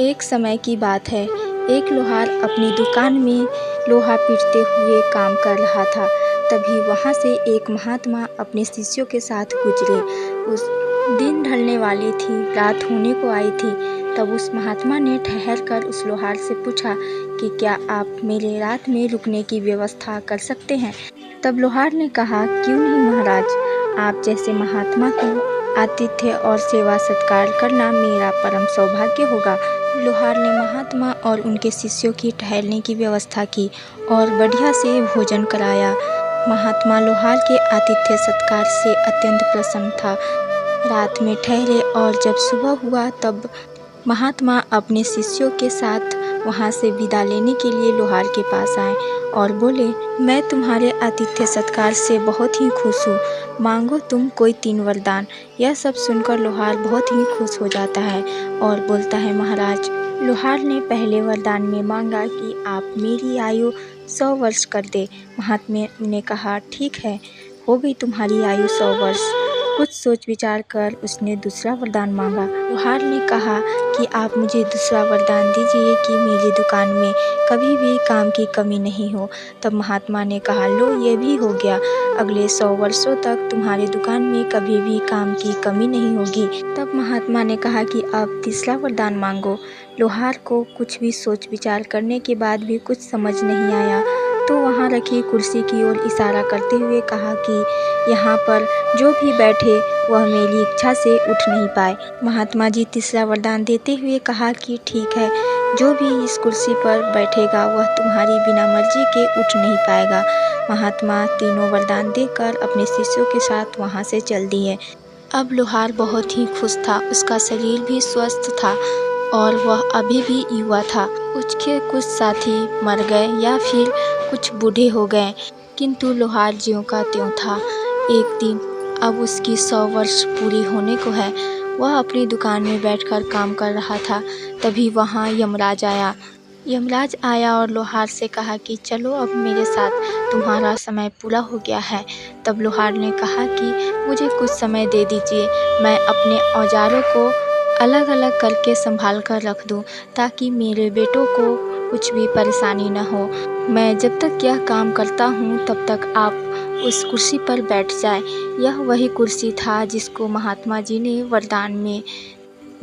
एक समय की बात है। एक लोहार अपनी दुकान में लोहा पीटते हुए काम कर रहा था। तभी वहाँ से एक महात्मा अपने शिष्यों के साथ गुजरे। उस दिन ढलने वाली थी, रात होने को आई थी। तब उस महात्मा ने ठहर कर उस लोहार से पूछा कि क्या आप मेरे रात में रुकने की व्यवस्था कर सकते हैं। तब लोहार ने कहा, क्यों नहीं महाराज, आप जैसे महात्मा की आतिथ्य और सेवा सत्कार करना मेरा परम सौभाग्य होगा। लोहार ने महात्मा और उनके शिष्यों की ठहरने की व्यवस्था की और बढ़िया से भोजन कराया। महात्मा लोहार के आतिथ्य सत्कार से अत्यंत प्रसन्न था। रात में ठहरे और जब सुबह हुआ तब महात्मा अपने शिष्यों के साथ वहाँ से विदा लेने के लिए लोहार के पास आए और बोले, मैं तुम्हारे आतिथ्य सत्कार से बहुत ही खुश हूँ, मांगो तुम कोई 3 वरदान। यह सब सुनकर लोहार बहुत ही खुश हो जाता है और बोलता है, महाराज। लोहार ने पहले वरदान में मांगा कि आप मेरी आयु 100 वर्ष कर दे। महात्मा ने कहा, ठीक है, हो गई तुम्हारी आयु 100 वर्ष। कुछ सोच विचार कर उसने दूसरा वरदान मांगा। लोहार ने कहा कि आप मुझे दूसरा वरदान दीजिए कि मेरी दुकान में कभी भी काम की कमी नहीं हो। तब महात्मा ने कहा, लो ये भी हो गया, अगले 100 वर्षों तक तुम्हारी दुकान में कभी भी काम की कमी नहीं होगी। तब महात्मा ने कहा कि अब तीसरा वरदान मांगो। लोहार को कुछ भी सोच विचार करने के बाद भी कुछ समझ नहीं आया, तो वहाँ रखी कुर्सी की ओर इशारा करते हुए कहा कि यहाँ पर जो भी बैठे वह मेरी इच्छा से उठ नहीं पाए। महात्मा जी तीसरा वरदान देते हुए कहा कि ठीक है, जो भी इस कुर्सी पर बैठेगा वह तुम्हारी बिना मर्जी के उठ नहीं पाएगा। महात्मा तीनों वरदान देकर अपने शिष्यों के साथ वहाँ से चल दिए। अब लोहार बहुत ही खुश था, उसका शरीर भी स्वस्थ था और वह अभी भी युवा था। उसके कुछ साथी मर गए या फिर कुछ बूढ़े हो गए, किंतु लोहार ज्यों का त्यों था। एक दिन अब उसकी 100 वर्ष पूरी होने को है। वह अपनी दुकान में बैठकर काम कर रहा था। तभी वहाँ यमराज आया। यमराज आया और लोहार से कहा कि चलो अब मेरे साथ, तुम्हारा समय पूरा हो गया है। तब लोहार ने कहा कि मुझे कुछ समय दे दीजिए, मैं अपने औजारों को अलग अलग करके संभाल कर रख दूं, ताकि मेरे बेटों को कुछ भी परेशानी न हो। मैं जब तक यह काम करता हूँ तब तक आप उस कुर्सी पर बैठ जाए। यह वही कुर्सी था जिसको महात्मा जी ने वरदान में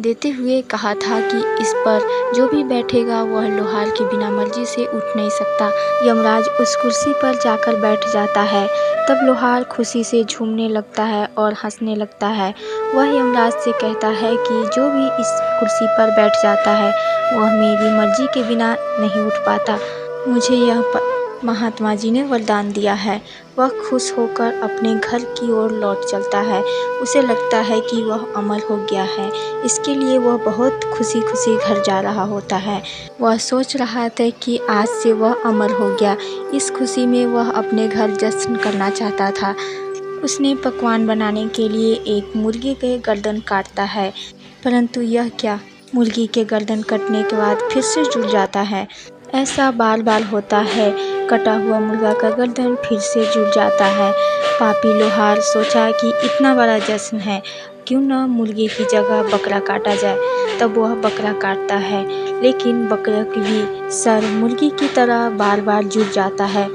देते हुए कहा था कि इस पर जो भी बैठेगा वह लोहार की बिना मर्जी से उठ नहीं सकता। यमराज उस कुर्सी पर जाकर बैठ जाता है। तब लोहार खुशी से झूमने लगता है और हंसने लगता है। वह यमराज से कहता है कि जो भी इस कुर्सी पर बैठ जाता है वह मेरी मर्जी के बिना नहीं उठ पाता। मुझे यह महात्मा जी ने वरदान दिया है। वह खुश होकर अपने घर की ओर लौट चलता है। उसे लगता है कि वह अमर हो गया है। इसके लिए वह बहुत खुशी खुशी घर जा रहा होता है। वह सोच रहा था कि आज से वह अमर हो गया। इस खुशी में वह अपने घर जश्न करना चाहता था। उसने पकवान बनाने के लिए एक मुर्गी के गर्दन काटता है, परंतु यह क्या, मुर्गी के गर्दन कटने के बाद फिर से जुड़ जाता है। ऐसा बार बार होता है। कटा हुआ मुर्गा का गर्दन फिर से जुड़ जाता है। पापी लोहार सोचा कि इतना बड़ा जश्न है, क्यों न मुर्गी की जगह बकरा काटा जाए। तब वह बकरा काटता है, लेकिन बकरे की भी सर मुर्गी की तरह बार बार जुड़ जाता है।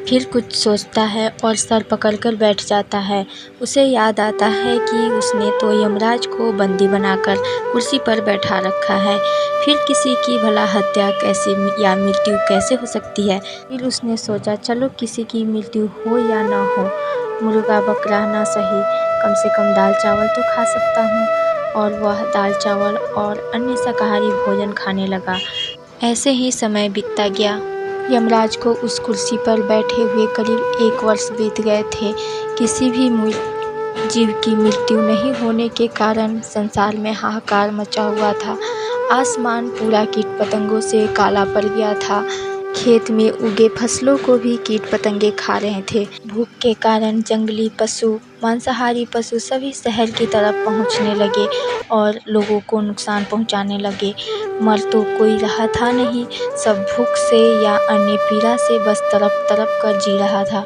फिर कुछ सोचता है और सर पकड़कर बैठ जाता है। उसे याद आता है कि उसने तो यमराज को बंदी बनाकर कुर्सी पर बैठा रखा है। फिर किसी की भला हत्या कैसे या मृत्यु कैसे हो सकती है। फिर उसने सोचा, चलो किसी की मृत्यु हो या ना हो, मुर्गा बकरा ना सही, कम से कम दाल चावल तो खा सकता हूँ। और वह दाल चावल और अन्य शाकाहारी भोजन खाने लगा। ऐसे ही समय बीतता गया। यमराज को उस कुर्सी पर बैठे हुए करीब 1 वर्ष बीत गए थे। किसी भी जीव की मृत्यु नहीं होने के कारण संसार में हाहाकार मचा हुआ था। आसमान पूरा कीट पतंगों से काला पड़ गया था। खेत में उगे फसलों को भी कीट पतंगे खा रहे थे। भूख के कारण जंगली पशु, मांसाहारी पशु सभी शहर की तरफ पहुंचने लगे और लोगों को नुकसान पहुंचाने लगे। मर तो कोई रहा था नहीं, सब भूख से या अन्य पीड़ा से बस तड़प तड़प कर जी रहा था।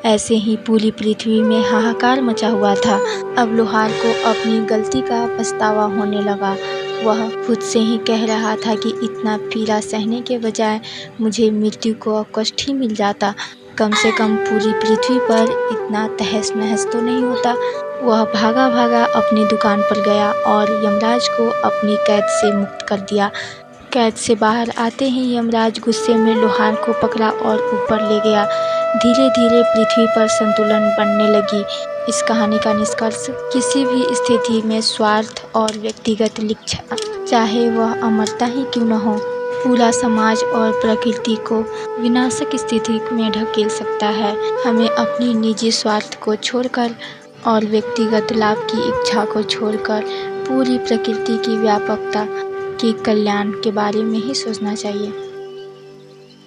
ऐसे ही पूरी पृथ्वी में हाहाकार मचा हुआ था। अब लोहार को अपनी गलती का पछतावा होने लगा। वह खुद से ही कह रहा था कि इतना पीड़ा सहने के बजाय मुझे मृत्यु को कष्ट ही मिल जाता। कम से कम पूरी पृथ्वी पर इतना तहस नहस तो नहीं होता। वह भागा भागा अपनी दुकान पर गया और यमराज को अपनी कैद से मुक्त कर दिया। कैद से बाहर आते ही यमराज गुस्से में लोहार को पकड़ा और ऊपर ले गया। धीरे धीरे पृथ्वी पर संतुलन बनने लगी। इस कहानी का निष्कर्ष, किसी भी स्थिति में स्वार्थ और व्यक्तिगत इच्छा, चाहे वह अमरता ही क्यों न हो, पूरा समाज और प्रकृति को विनाशक स्थिति में ढकेल सकता है। हमें अपनी निजी स्वार्थ को छोड़कर और व्यक्तिगत लाभ की इच्छा को छोड़कर पूरी प्रकृति की व्यापकता के कल्याण के बारे में ही सोचना चाहिए।